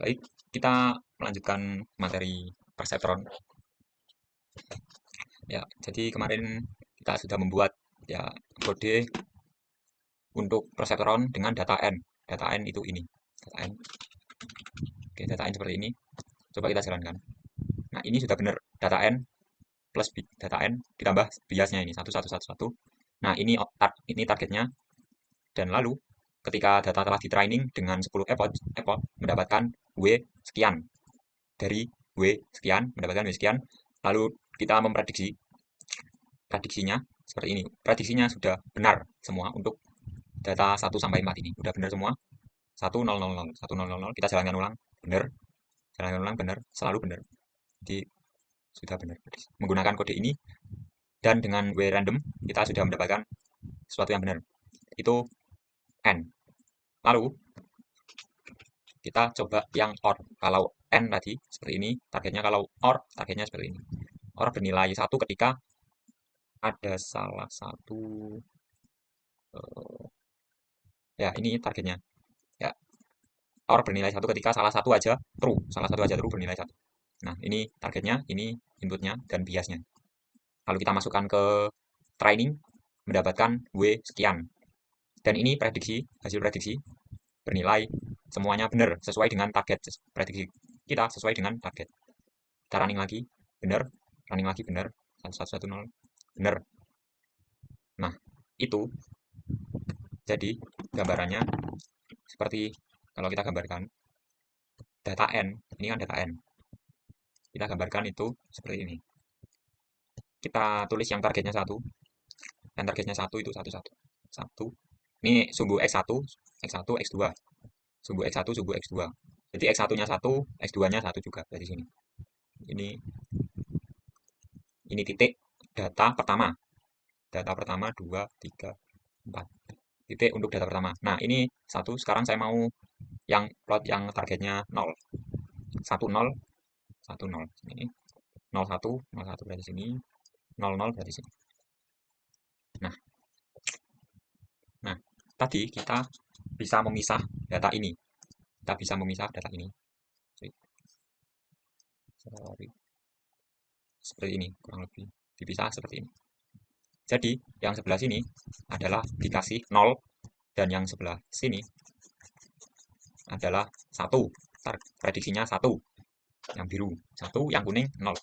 Baik, kita melanjutkan materi perseptron. Ya, jadi kemarin kita sudah membuat ya kode untuk perseptron dengan data n. Data n itu ini. Data n. Oke, data n seperti ini. Coba kita jalankan. Nah, ini sudah benar. Data n plus data n ditambah biasnya ini 1111. Nah, ini targetnya. Dan lalu ketika data telah di training dengan 10 epoch mendapatkan W sekian. Dari W sekian mendapatkan W sekian. Lalu kita prediksinya seperti ini. Prediksinya sudah benar semua untuk data 1 sampai 4 ini. Sudah benar semua. 1000, 1000, kita jalankan ulang. Benar. Jalankan ulang benar, selalu benar. Jadi sudah benar. Menggunakan kode ini dan dengan W random kita sudah mendapatkan sesuatu yang benar. Itu N. Lalu kita coba yang OR. Kalau N tadi seperti ini targetnya, kalau OR targetnya seperti ini. OR bernilai 1 ketika ada salah satu ya ini targetnya. Ya, OR bernilai 1 ketika salah satu aja true. Salah satu aja true bernilai 1. Nah, ini targetnya, ini inputnya dan biasnya. Lalu kita masukkan ke training mendapatkan W sekian. Dan ini hasil prediksi bernilai semuanya benar sesuai dengan target. Prediksi kita sesuai dengan target. Kita running lagi, benar. Running lagi, benar. 1110, benar. Nah, itu jadi gambarannya seperti kalau kita gambarkan data n, ini kan data n. Kita gambarkan itu seperti ini. Kita tulis yang targetnya 1, dan targetnya 1 itu 1. Ini sumbu X1, X1, X2. Sumbu X1, sumbu X2. Jadi X1-nya 1, X2-nya 1 juga dari sini. Ini titik data pertama. Data pertama 2, 3, 4. Titik untuk data pertama. Nah, ini 1. Sekarang saya mau yang plot yang targetnya 0. 1, 0, 1, 0. Ini 0, 1, 0, 1 berarti sini. 0, 0 berarti sini. Nah, tadi kita bisa memisah data ini. Kita bisa memisah data ini. Sorry. Seperti ini, kurang lebih. Dipisah seperti ini. Jadi, yang sebelah sini adalah dikasih 0, dan yang sebelah sini adalah 1. Prediksinya 1. Yang biru 1, yang kuning 0.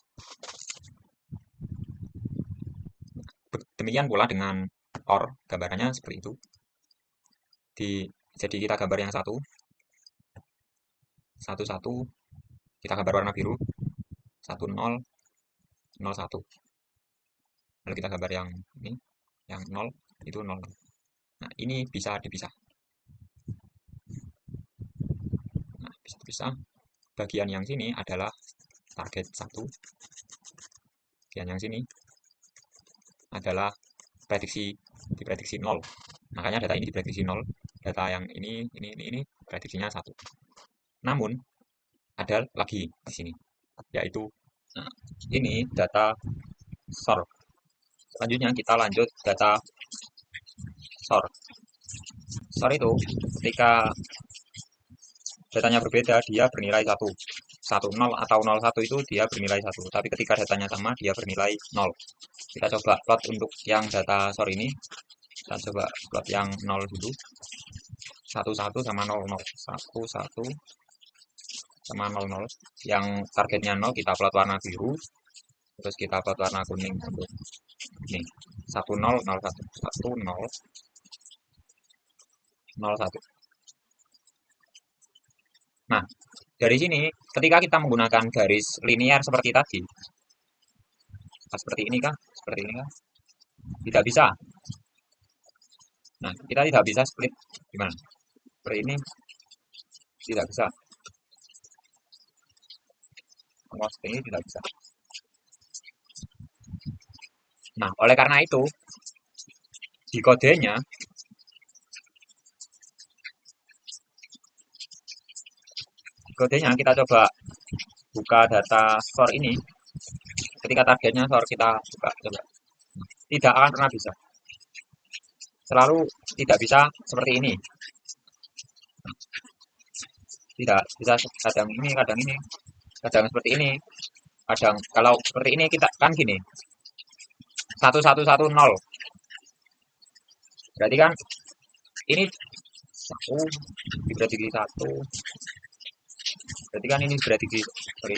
Demikian pula dengan OR, gambarannya seperti itu. Jadi kita gambar yang 1, 1, 1, kita gambar warna biru, 1, 0, 0, 1. Lalu kita gambar yang ini, yang 0, itu 0. Nah, ini bisa dipisah. Nah, bisa dipisah. Bagian yang sini adalah target 1. Bagian yang sini adalah diprediksi 0. Makanya data ini diprediksi 0. Data yang ini prediksinya 1. Namun, ada lagi di sini, yaitu nah, ini data SOR. Selanjutnya kita lanjut data SOR. SOR itu ketika datanya berbeda, dia bernilai 1. 1, 0 atau 0, 1 itu dia bernilai 1. Tapi ketika datanya sama, dia bernilai 0. Kita coba plot untuk yang data SOR ini. Kita coba plot yang 0 dulu. 1, 1 sama 0, 0. 1, 1 sama 0, 0. Yang targetnya 0 kita plot warna biru. Terus kita plot warna kuning untuk ini. 1, 0, 0, 1. 1, 0, 0, 1. Nah, dari sini ketika kita menggunakan garis linier seperti tadi, seperti ini kah? Seperti ini kah? Tidak bisa. Nah, kita tidak bisa split gimana? Seperti ini tidak bisa. Kalau seperti ini tidak bisa. Nah, oleh karena itu di kodenya kita coba buka data SOR ini. Ketika targetnya SOR kita buka coba. Tidak akan pernah bisa. Selalu tidak bisa seperti ini. Tidak bisa kadang ini, kadang ini, kadang seperti ini, kadang kalau seperti ini kita kan gini, 1110, berarti kan ini satu dibagi satu, berarti kan ini dibagi, sorry,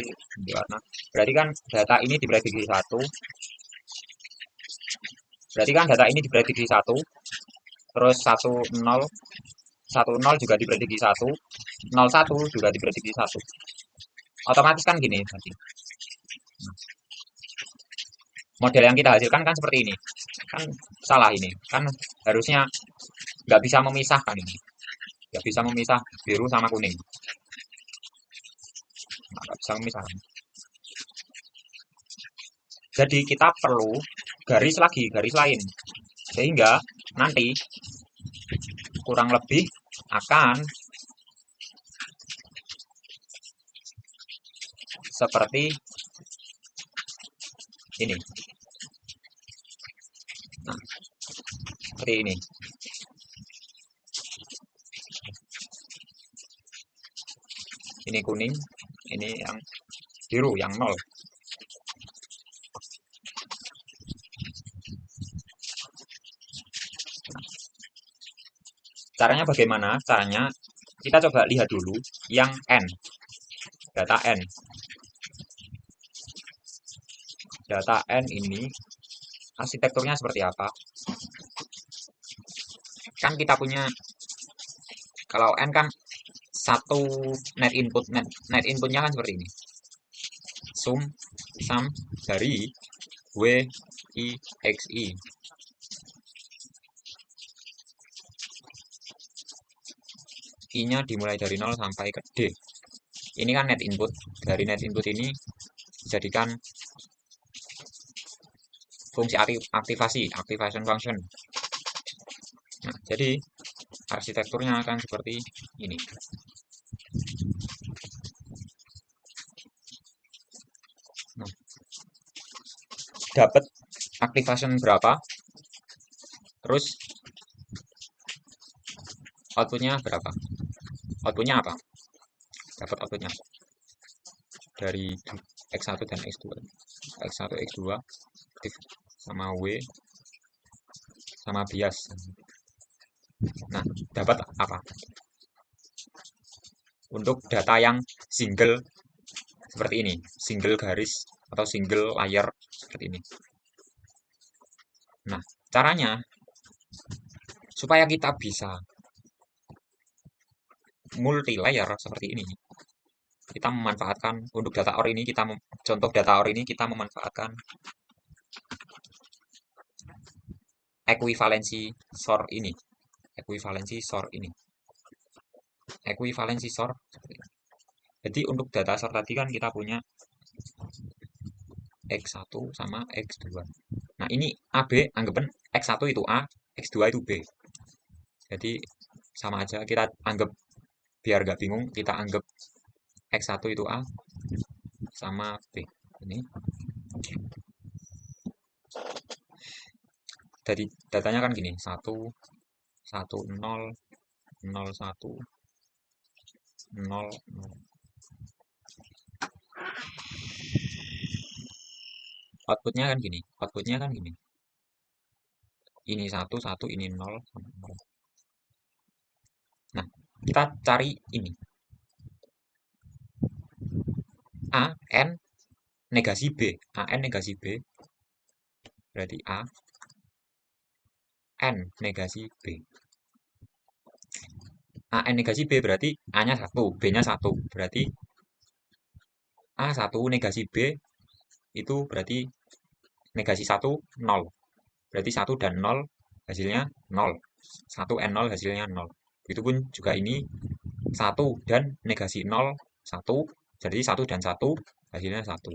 warna, berarti kan data ini dibagi satu, berarti kan data ini dibagi satu, terus 10 juga dibagi satu, 01 juga dibagi satu, otomatis kan gini tadi. Model yang kita hasilkan kan seperti ini, kan salah ini, kan harusnya nggak bisa memisahkan ini, nggak bisa memisah biru sama kuning, nggak bisa memisahkan. Jadi kita perlu garis lagi, garis lain, sehingga nanti kurang lebih akan seperti ini. Nah, seperti ini. Ini kuning, ini yang biru, yang 0. Caranya bagaimana? Caranya kita coba lihat dulu yang N, data N. Data N ini arsitekturnya seperti apa? Kan kita punya, kalau N kan satu net input, net inputnya kan seperti ini. Sum dari W, I, X, I. I-nya dimulai dari 0 sampai ke D. Ini kan net input. Dari net input ini dijadikan fungsi aktivasi, activation function. Nah, jadi arsitekturnya akan seperti ini. Nah, dapat activation berapa, terus outputnya berapa, outputnya apa, dapat outputnya dari X1 dan X2, X1, X2 aktif sama W sama bias. Nah, dapat apa? Untuk data yang single seperti ini, single garis atau single layer seperti ini. Nah, caranya supaya kita bisa multi layer seperti ini, kita memanfaatkan untuk data OR ini, contoh data OR ini kita memanfaatkan ekuivalensi SOR ini, ekuivalensi SOR ini, ekuivalensi SOR seperti ini. Jadi untuk data SOR tadi kan kita punya X1 sama X2. Nah, ini AB, anggapan X1 itu A, X2 itu B. Jadi sama aja, kita anggap, biar gak bingung, kita anggap X1 itu A sama B. Ini. Jadi datanya kan gini, 1, 1, 0, 0, 1, 0, 0. Outputnya kan gini, outputnya kan gini. Ini 1, 1, ini 0, 0. Nah, kita cari ini. A, N, negasi B. A, N, negasi B. Berarti A, N, negasi B. A, N, negasi B berarti A-nya 1, B-nya 1. Berarti A, 1, negasi B itu berarti negasi 1, 0. Berarti 1 dan 0 hasilnya 0. 1 N 0 hasilnya 0. Begitupun juga ini 1 dan negasi 0, 1. Jadi 1 dan 1 hasilnya 1.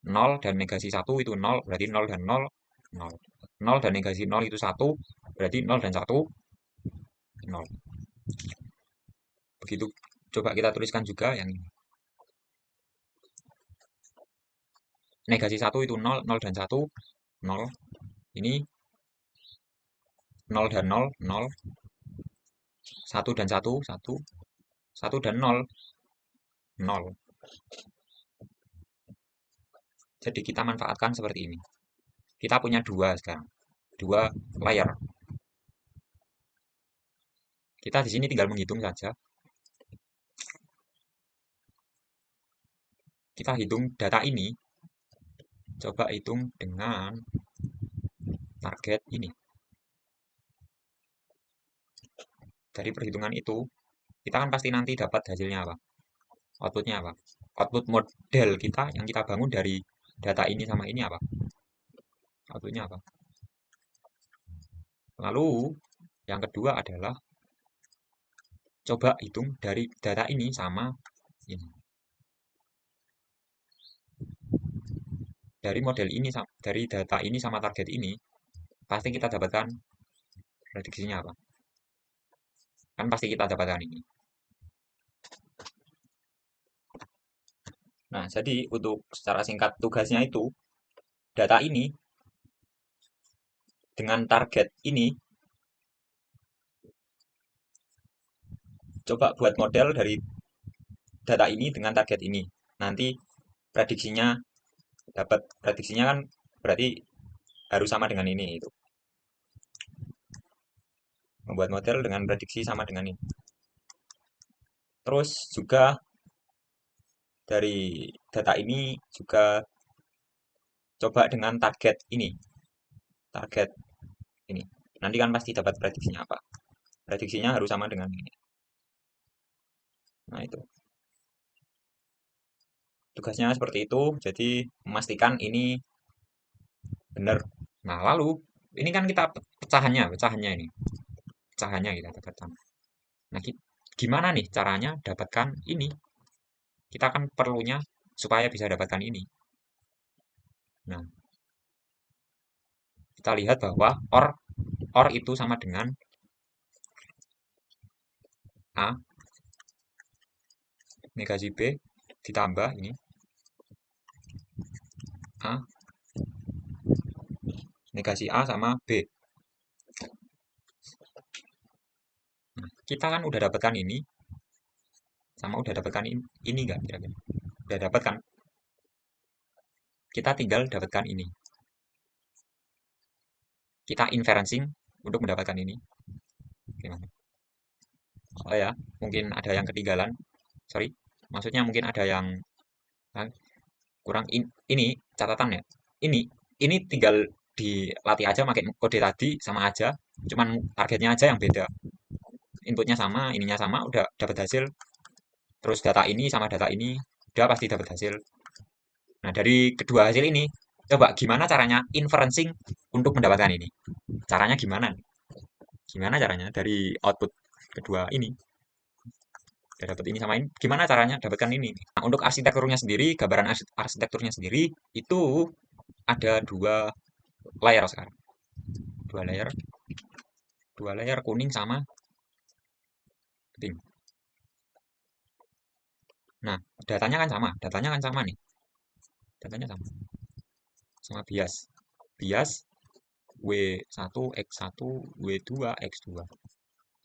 0 dan negasi 1 itu 0, berarti 0 dan 0, 0. 0 dan negasi 0 itu 1, berarti 0 dan 1, 0. Begitu, coba kita tuliskan juga yang ini. Negasi 1 itu 0, 0 dan 1, 0. Ini 0 dan 0, 0. 1 dan 1, 1. 1 dan 0, 0. Jadi kita manfaatkan seperti ini. Kita punya dua sekarang, dua layer. Kita di sini tinggal menghitung saja. Kita hitung data ini, coba hitung dengan target ini. Dari perhitungan itu, kita kan pasti nanti dapat hasilnya apa? Outputnya apa? Output model kita yang kita bangun dari data ini sama ini apa? Outputnya apa? Lalu, yang kedua adalah coba hitung dari data ini sama ini. Dari model ini, dari data ini sama target ini, pasti kita dapatkan prediksinya apa? Kan pasti kita dapatkan ini. Nah, jadi untuk secara singkat tugasnya itu, data ini dengan target ini, coba buat model dari data ini dengan target ini. Nanti prediksinya dapat, prediksinya kan berarti harus sama dengan ini itu. Membuat model dengan prediksi sama dengan ini. Terus juga dari data ini juga coba dengan target ini. Target ini. Nanti kan pasti dapat prediksinya apa. Prediksinya harus sama dengan ini. Nah, itu. Tugasnya seperti itu. Jadi memastikan ini benar. Nah, lalu ini kan kita pecahannya ini. Pecahannya kita dapatkan. Nah, gimana nih caranya dapatkan ini? Kita kan perlunya supaya bisa dapatkan ini. Nah, kita lihat bahwa OR itu sama dengan A negasi B ditambah ini A negasi A sama B. Nah, kita kan udah dapatkan ini sama udah dapatkan ini nggak kira-kira? Udah dapat kan? Kita tinggal dapatkan ini. Kita inferencing untuk mendapatkan ini. Gimana? Oh ya, mungkin ada yang ketinggalan. Sorry, maksudnya mungkin ada yang kurang. Ini catatan ya. Ini tinggal dilatih aja pakai kode tadi sama aja. Cuman targetnya aja yang beda. Inputnya sama, ininya sama, udah dapat hasil. Terus data ini sama data ini udah pasti dapat hasil. Nah, dari kedua hasil ini, coba gimana caranya inferencing untuk mendapatkan ini? Caranya gimana? Gimana caranya dari output kedua ini? Udah dapat ini sama ini, gimana caranya dapatkan ini? Nah, untuk arsitekturnya sendiri, gambaran arsitekturnya sendiri, itu ada dua layer sekarang. Dua layer kuning sama pink. Nah, datanya kan sama nih. Datanya sama bias. Bias W1, X1, W2, X2.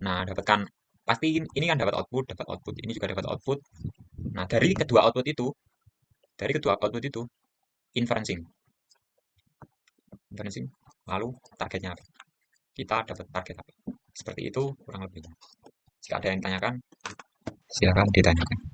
Nah, dapatkan pasti ini kan dapat output, ini juga dapat output. Nah, dari kedua output itu inferencing. Inferencing lalu targetnya apa? Kita dapat target apa? Seperti itu kurang lebihnya. Jika ada yang ditanyakan, silakan ditanyakan.